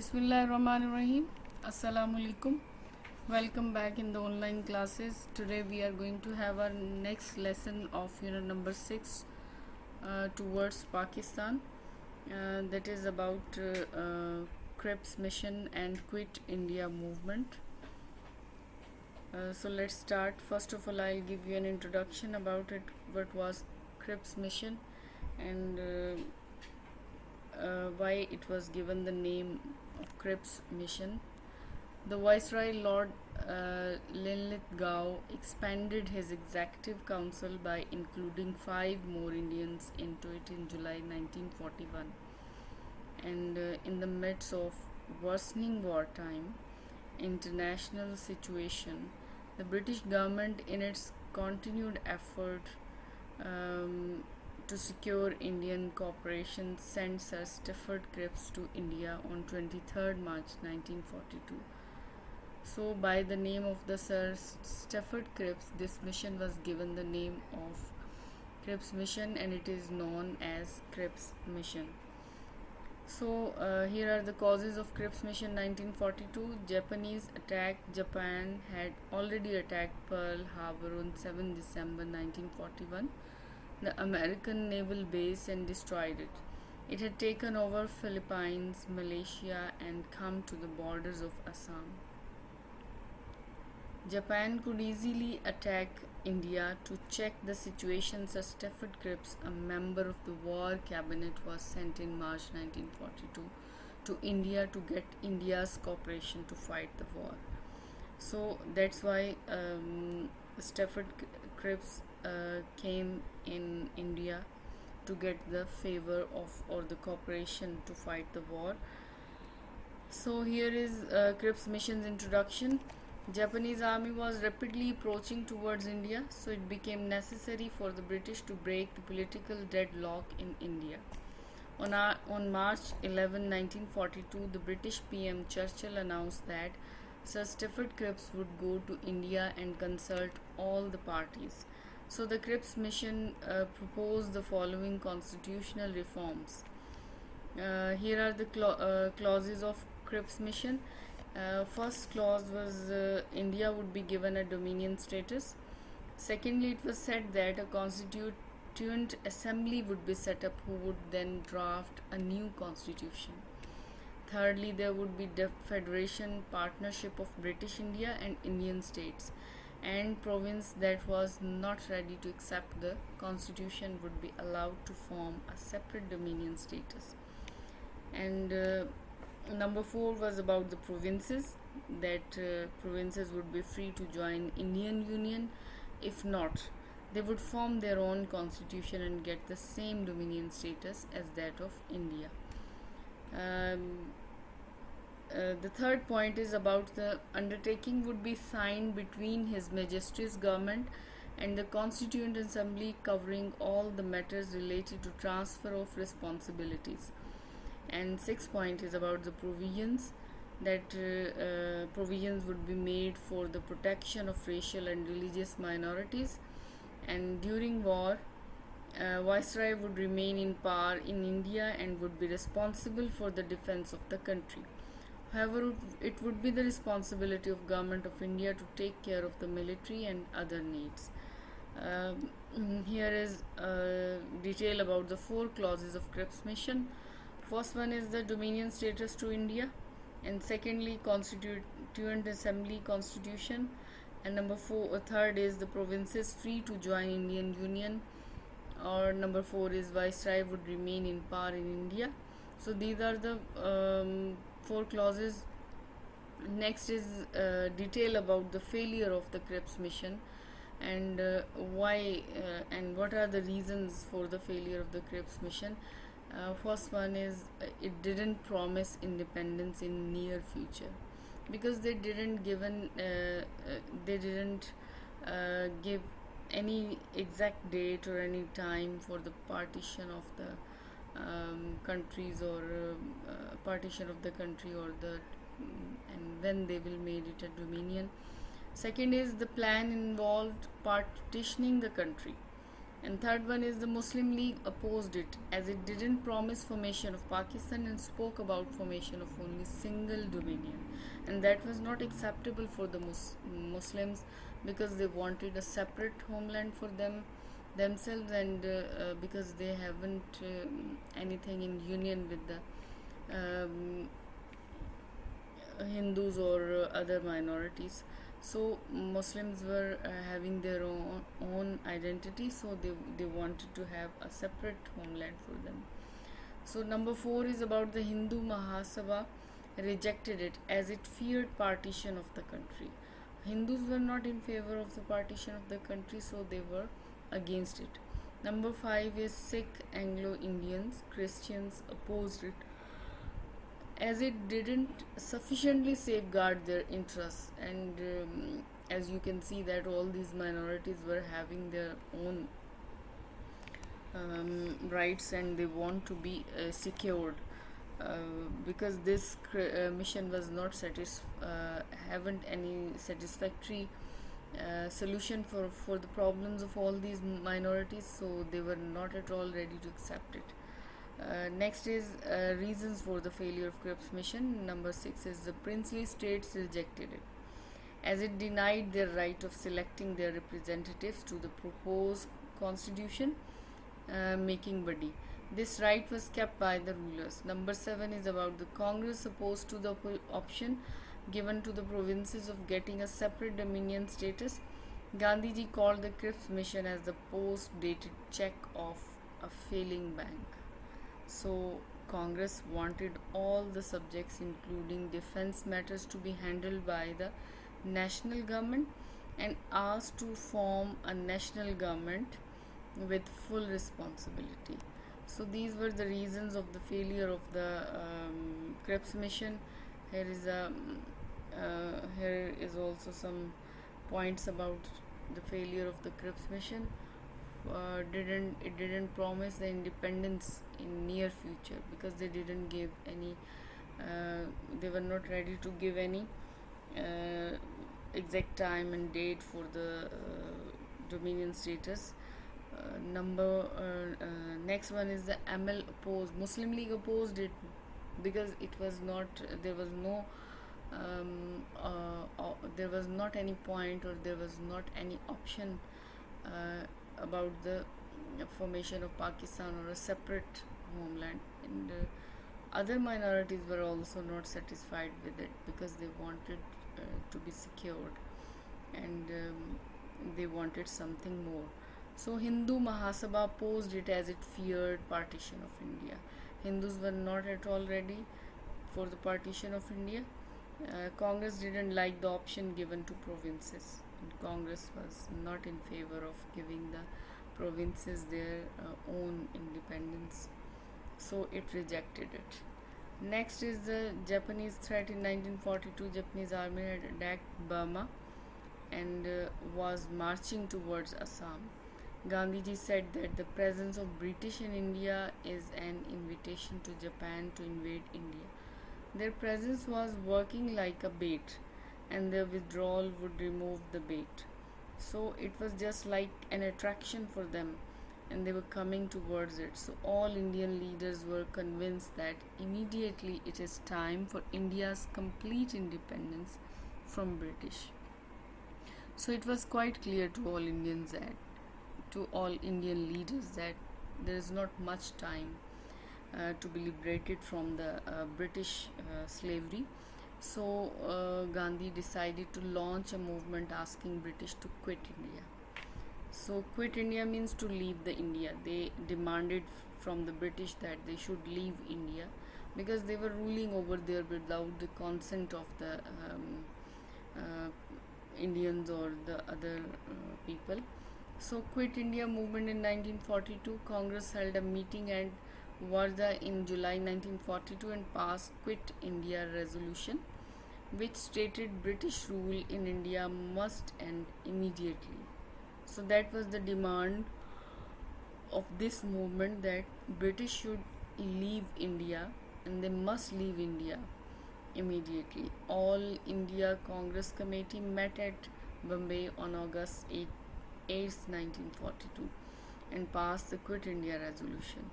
Bismillahirrahmanirrahim. Assalamu alaikum. Welcome back in the online classes. Today we are going to have our next lesson of unit number 6 towards Pakistan. That is about Cripps Mission and Quit India movement. So let's start. First of all, I'll give you an introduction about it. What was Cripps Mission and why it was given the name of Cripps Mission. The Viceroy Lord Linlithgow expanded his executive council by including 5 more Indians into it in July 1941. And in the midst of worsening wartime international situation, the British government, in its continued effort to secure Indian cooperation, sent Sir Stafford Cripps to India on 23rd March 1942. So, by the name of the Sir Stafford Cripps, this mission was given the name of Cripps Mission, and it is known as Cripps Mission. So, here are the causes of Cripps Mission 1942. Japanese attack. Japan had already attacked Pearl Harbor on 7 December 1941. The American naval base, and destroyed it. It had taken over Philippines, Malaysia, and come to the borders of Assam. Japan could easily attack India. To check the situation, Sir Stafford Cripps, a member of the War Cabinet, was sent in March 1942 to India to get India's cooperation to fight the war. So that's why Stafford Cripps came in India to get the favor of or the cooperation to fight the war. So here is Cripps Mission's introduction. Japanese army was rapidly approaching towards India, so it became necessary for the British to break the political deadlock in India. On March 11, 1942, the British PM Churchill announced that Sir Stafford Cripps would go to India and consult all the parties. So the Cripps Mission proposed the following constitutional reforms. Here are the clauses of Cripps Mission. First clause was India would be given a dominion status. Secondly, it was said that a constituent assembly would be set up who would then draft a new constitution. Thirdly, there would be federation partnership of British India and Indian states, and province that was not ready to accept the constitution would be allowed to form a separate dominion status. And number 4 was about the provinces, that provinces would be free to join Indian Union. If not, they would form their own constitution and get the same dominion status as that of India. The third point is about the undertaking would be signed between His Majesty's government and the Constituent Assembly, covering all the matters related to transfer of responsibilities. And sixth point is about the provisions, that provisions would be made for the protection of racial and religious minorities. And during war, Viceroy would remain in power in India and would be responsible for the defense of the country. However, it would be the responsibility of Government of India to take care of the military and other needs. Here is detail about the 4 clauses of Cripps Mission. First one is the dominion status to India, and secondly, Constituent Assembly Constitution, and third is the provinces free to join Indian Union, or number 4 is Viceroy would remain in power in India. So these are the 4 clauses. Next is detail about the failure of the Cripps Mission, and why and what are the reasons for the failure of the Cripps Mission. First one is it didn't promise independence in near future, because they didn't give any exact date or any time for the partition of the countries, or partition of the country, or the and when they will made it a dominion. Second is the plan involved partitioning the country, And third one is the Muslim League opposed it as it didn't promise formation of Pakistan and spoke about formation of only single dominion, and that was not acceptable for the Muslims because they wanted a separate homeland for themselves, and because they haven't anything in union with the Hindus or other minorities. So Muslims were having their own identity, so they wanted to have a separate homeland for them. So number 4 is about the Hindu Mahasabha rejected it as it feared partition of the country. Hindus were not in favor of the partition of the country, so they were against it. Number 5 is Sikh Anglo-Indians, Christians opposed it as it didn't sufficiently safeguard their interests, and as you can see that all these minorities were having their own rights and they want to be secured, because this mission was not haven't any satisfactory solution for the problems of all these minorities, so they were not at all ready to accept it. Next is reasons for the failure of Cripps Mission. Number 6 is the princely states rejected it as it denied their right of selecting their representatives to the proposed constitution making body. This right was kept by the rulers. Number 7 is about the Congress opposed to the option given to the provinces of getting a separate dominion status. Gandhiji called the Cripps Mission as the post-dated check of a failing bank. So Congress wanted all the subjects including defense matters to be handled by the national government and asked to form a national government with full responsibility. So these were the reasons of the failure of the Cripps Mission. Here is also some points about the failure of the Cripps Mission. It didn't promise the independence in near future because they didn't give any they were not ready to give any exact time and date for the dominion status. Next one is the ML opposed. Muslim League opposed it because it was not there was no there was not any point or there was not any option about the formation of Pakistan or a separate homeland, and other minorities were also not satisfied with it because they wanted to be secured, and they wanted something more. So Hindu Mahasabha opposed it as it feared partition of India. Hindus were not at all ready for the partition of India. Congress didn't like the option given to provinces. Congress was not in favor of giving the provinces their own independence, so it rejected it. Next is the Japanese threat. In 1942, Japanese army had attacked Burma and was marching towards Assam. Gandhiji said that the presence of British in India is an invitation to Japan to invade India. Their presence was working like a bait, and their withdrawal would remove the bait. So it was just like an attraction for them, and they were coming towards it. So all Indian leaders were convinced that immediately it is time for India's complete independence from British. So it was quite clear to all Indian leaders that there is not much time to be liberated from the British slavery. So Gandhi decided to launch a movement asking British to quit India. So quit India means to leave the India. They demanded from the British that they should leave India because they were ruling over there without the consent of the Indians or the other people. So quit India movement in 1942. Congress held a meeting at Wardha in July 1942 and passed Quit India resolution, which stated British rule in India must end immediately. So that was the demand of this movement, that British should leave India and they must leave India immediately. All India Congress Committee met at Bombay on August 8, 1942, and passed the Quit India resolution.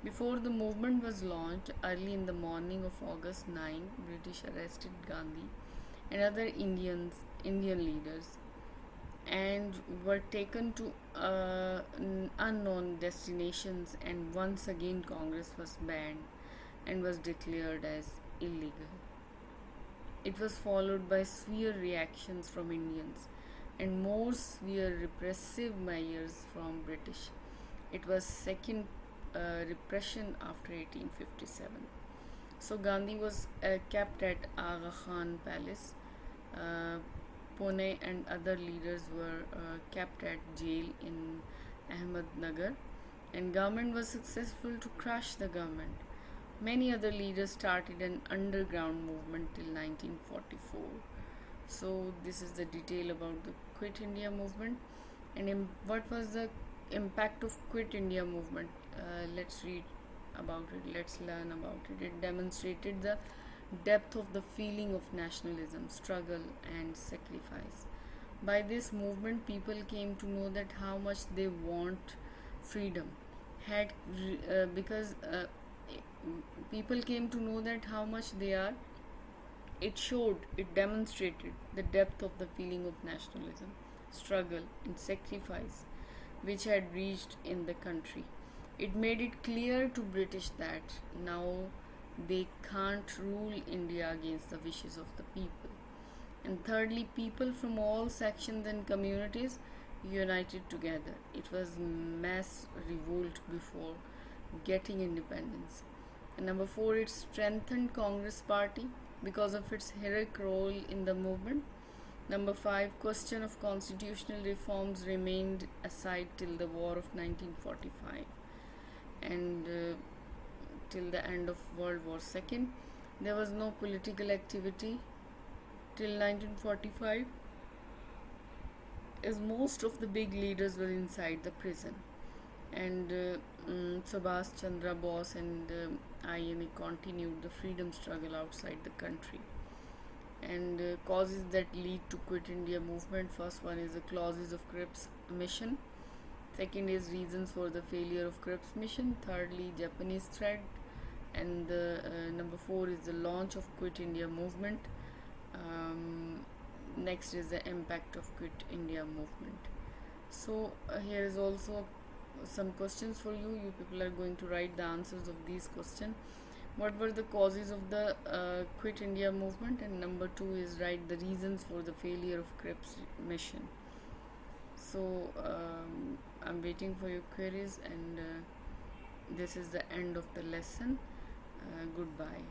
Before the movement was launched, early in the morning of August 9, British arrested Gandhi and other Indian leaders and were taken to unknown destinations, and once again Congress was banned and was declared as illegal. It was followed by severe reactions from Indians and more severe repressive measures from British. It was second repression after 1857. So Gandhi was kept at Aga Khan Palace. Pune and other leaders were kept at jail in Ahmednagar, and government was successful to crush the government. Many other leaders started an underground movement till 1944. So this is the detail about the Quit India movement. And what was the impact of Quit India movement? Let's read about it. Let's learn about it. It demonstrated the depth of the feeling of nationalism, struggle, and sacrifice. By this movement, people came to know that how much they want freedom. Because people came to know that how much they are. It demonstrated the depth of the feeling of nationalism, struggle, and sacrifice which had reached in the country. It made it clear to British that now they can't rule India against the wishes of the people. And thirdly, people from all sections and communities united together. It was mass revolt before getting independence. And number 4, it strengthened Congress party because of its heroic role in the movement. Number 5, question of constitutional reforms remained aside till the War of 1945 and till the end of World War II. There was no political activity till 1945, as most of the big leaders were inside the prison. And Subhash Chandra Bose and INA continued the freedom struggle outside the country. And causes that lead to Quit India movement. First one is the clauses of Cripps Mission. Second is reasons for the failure of Cripps Mission. Thirdly, Japanese threat. And number 4 is the launch of Quit India movement. Next is the impact of Quit India movement. So here is also some questions for you. You people are going to write the answers of these questions. What were the causes of the Quit India movement? And number 2 is write the reasons for the failure of Cripps Mission. So I'm waiting for your queries, and this is the end of the lesson. Goodbye.